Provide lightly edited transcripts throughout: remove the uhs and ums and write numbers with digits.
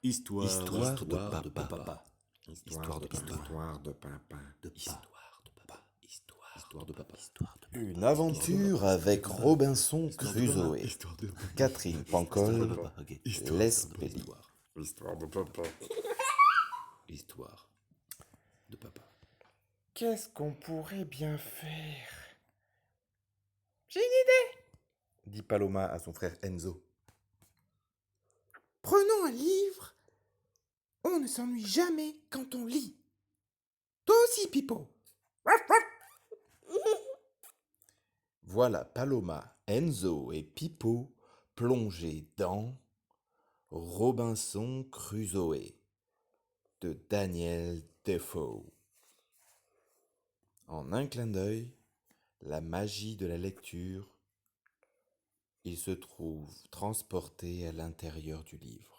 Histoire de papa. Histoire de papa. Histoire de papa. Histoire de papa. Une aventure avec Robinson Crusoe, Catherine Pancol, L'Espelly. Histoire de papa. Histoire de papa. Qu'est-ce qu'on pourrait bien faire? J'ai une idée, dit Paloma à son frère Enzo. Prenons un livre. On ne s'ennuie jamais quand on lit. Toi aussi, Pipo. Voilà Paloma, Enzo et Pipo plongés dans Robinson Crusoe de Daniel Defoe. En un clin d'œil, la magie de la lecture, il se trouve transporté à l'intérieur du livre.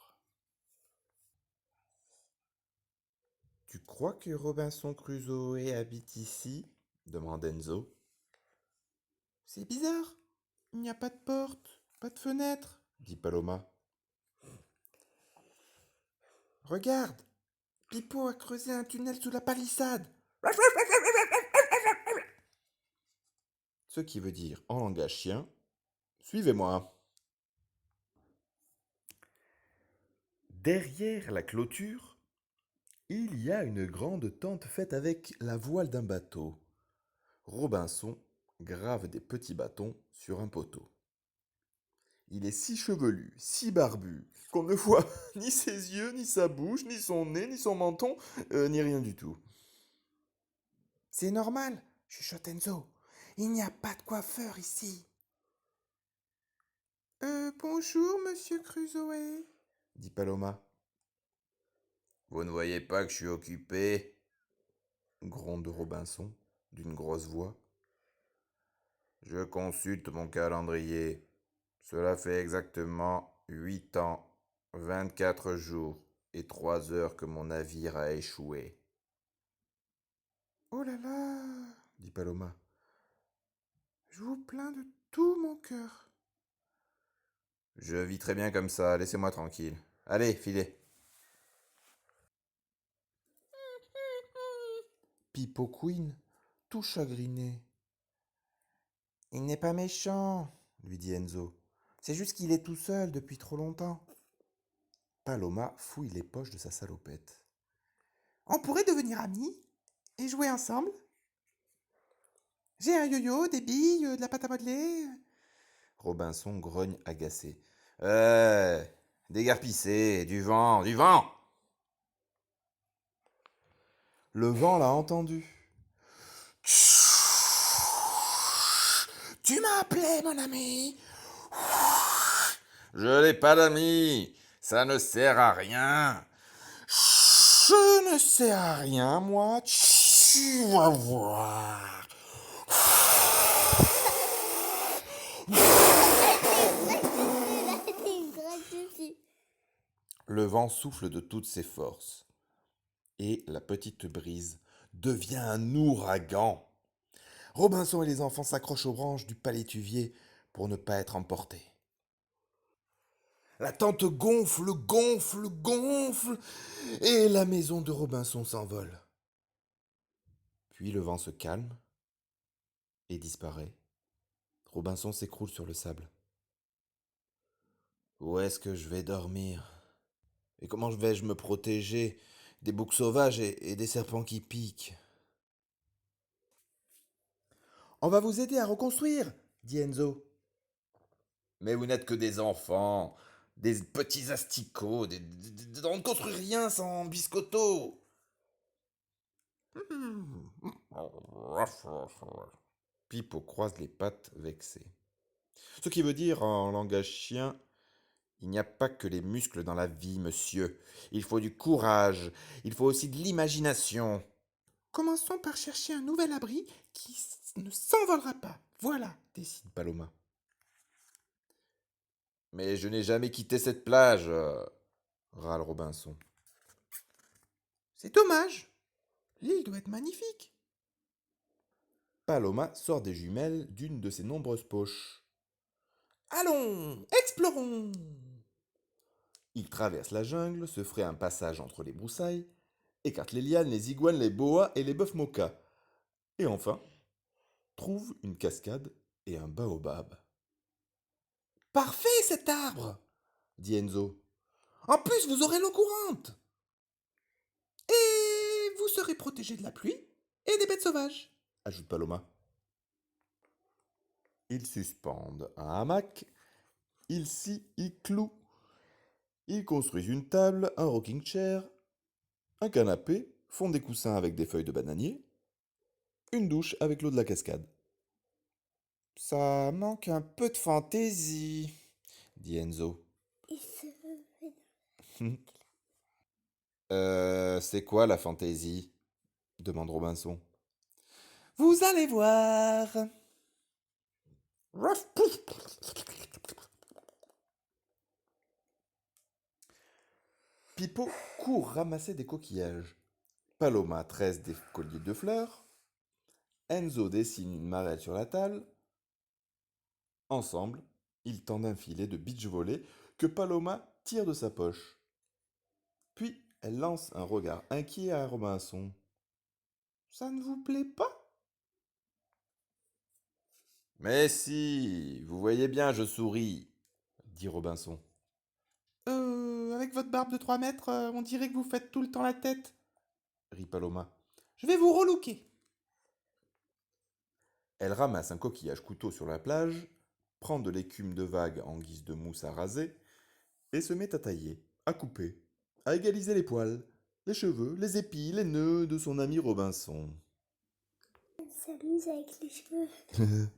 Tu crois que Robinson Crusoe habite ici? Demande Enzo. C'est bizarre, il n'y a pas de porte, pas de fenêtre, dit Paloma. Regarde, Pipo a creusé un tunnel sous la palissade. Ce qui veut dire en langage chien, suivez-moi. Derrière la clôture, il y a une grande tente faite avec la voile d'un bateau. Robinson grave des petits bâtons sur un poteau. Il est si chevelu, si barbu, qu'on ne voit ni ses yeux, ni sa bouche, ni son nez, ni son menton, ni rien du tout. C'est normal, chuchote Enzo. Il n'y a pas de coiffeur ici. Bonjour, monsieur Crusoe, dit Paloma. Vous ne voyez pas que je suis occupé? Gronde Robinson, d'une grosse voix. Je consulte mon calendrier. Cela fait exactement 8 ans, 24 jours et 3 heures que mon navire a échoué. Oh là là, dit Paloma. Je vous plains de tout mon cœur. Je vis très bien comme ça, laissez-moi tranquille. Allez, filez. Pipo Queen, tout chagriné. Il n'est pas méchant, lui dit Enzo. C'est juste qu'il est tout seul depuis trop longtemps. Paloma fouille les poches de sa salopette. On pourrait devenir amis et jouer ensemble. J'ai un yo-yo, des billes, de la pâte à modeler. Robinson grogne agacé. Dégarpissez, du vent, du vent! Le vent l'a entendu. Tu m'as appelé, mon ami? Je n'ai pas d'amis, ça ne sert à rien. Je ne sers à rien, moi. Tu vas voir. Le vent souffle de toutes ses forces et la petite brise devient un ouragan. Robinson et les enfants s'accrochent aux branches du palétuvier pour ne pas être emportés. La tente gonfle, gonfle, gonfle, et la maison de Robinson s'envole. Puis le vent se calme et disparaît. Robinson s'écroule sur le sable. Où est-ce que je vais dormir? Et comment vais-je me protéger des boucs sauvages et des serpents qui piquent? On va vous aider à reconstruire, dit Enzo. Mais vous n'êtes que des enfants, des petits asticots, on ne construit rien sans biscotto. Pipo croise les pattes vexé. Ce qui veut dire en langage chien, il n'y a pas que les muscles dans la vie, monsieur. Il faut du courage, il faut aussi de l'imagination. Commençons par chercher un nouvel abri qui ne s'envolera pas. Voilà, décide Paloma. Mais je n'ai jamais quitté cette plage, râle Robinson. C'est dommage. L'île doit être magnifique. Paloma sort des jumelles d'une de ses nombreuses poches. Allons, explorons. Ils traversent la jungle, se fraient un passage entre les broussailles, écartent les lianes, les iguanes, les boas et les bœufs mokas. Et enfin, trouvent une cascade et un baobab. Parfait cet arbre, dit Enzo. En plus, vous aurez l'eau courante. Et vous serez protégé de la pluie et des bêtes sauvages, ajoute Paloma. Ils suspendent un hamac, ils s'y y clouent. Ils construisent une table, un rocking chair, un canapé, font des coussins avec des feuilles de bananier, une douche avec l'eau de la cascade. Ça manque un peu de fantaisie, dit Enzo. C'est quoi la fantaisie demande Robinson. Vous allez voir. Pipo court ramasser des coquillages. Paloma tresse des colliers de fleurs. Enzo dessine une marelle sur la table. Ensemble, ils tendent un filet de beach volley que Paloma tire de sa poche. Puis, elle lance un regard inquiet à Robinson. Ça ne vous plaît pas? Mais si, vous voyez bien, je souris, dit Robinson. Avec votre barbe de 3 mètres, on dirait que vous faites tout le temps la tête, rit Paloma. Je vais vous relooker. Elle ramasse un coquillage couteau sur la plage, prend de l'écume de vague en guise de mousse à raser, et se met à tailler, à couper, à égaliser les poils, les cheveux, les épis, les nœuds de son ami Robinson. Elle s'amuse avec les cheveux.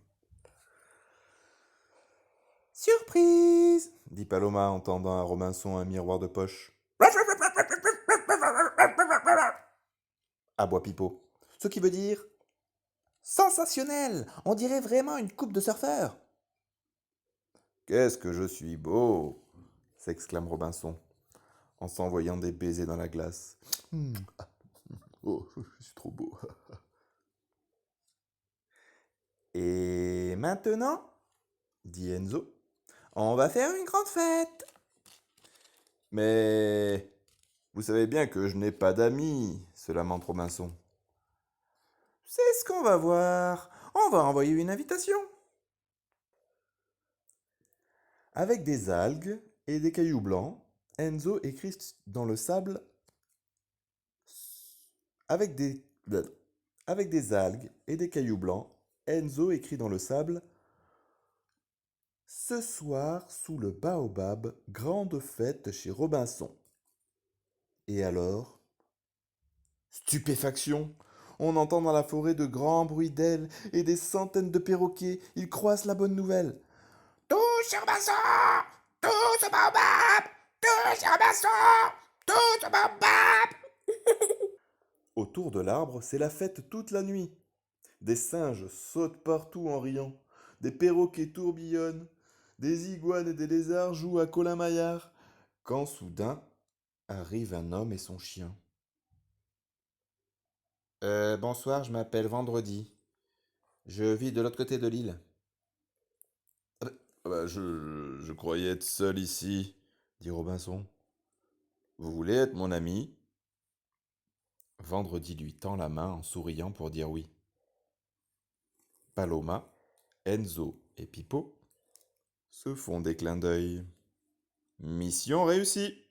Surprise, dit Paloma en tendant à Robinson un miroir de poche. Aboie Pipo. Ce qui veut dire sensationnel, on dirait vraiment une coupe de surfeur. Qu'est-ce que je suis beau, s'exclame Robinson, en s'envoyant des baisers dans la glace. Oh, je suis trop beau. Et maintenant, dit Enzo, on va faire une grande fête. Mais vous savez bien que je n'ai pas d'amis, se lamente Robinson. C'est ce qu'on va voir. On va envoyer une invitation. Avec des algues et des cailloux blancs, Enzo écrit dans le sable. Avec des, avec des algues et des cailloux blancs, Enzo écrit dans le sable. Ce soir, sous le baobab, grande fête chez Robinson. Et alors? Stupéfaction! On entend dans la forêt de grands bruits d'ailes et des centaines de perroquets. Ils croissent la bonne nouvelle. Touche Robinson! Touche baobab! Touche Robinson! Touche baobab! Autour de l'arbre, c'est la fête toute la nuit. Des singes sautent partout en riant. Des perroquets tourbillonnent. Des iguanes et des lézards jouent à Colin-Maillard. Quand soudain arrive un homme et son chien. Bonsoir, je m'appelle Vendredi. Je vis de l'autre côté de l'île. Je croyais être seul ici, dit Robinson. Vous voulez être mon ami? Vendredi lui tend la main en souriant pour dire oui. Paloma, Enzo et Pipo se font des clins d'œil. Mission réussie!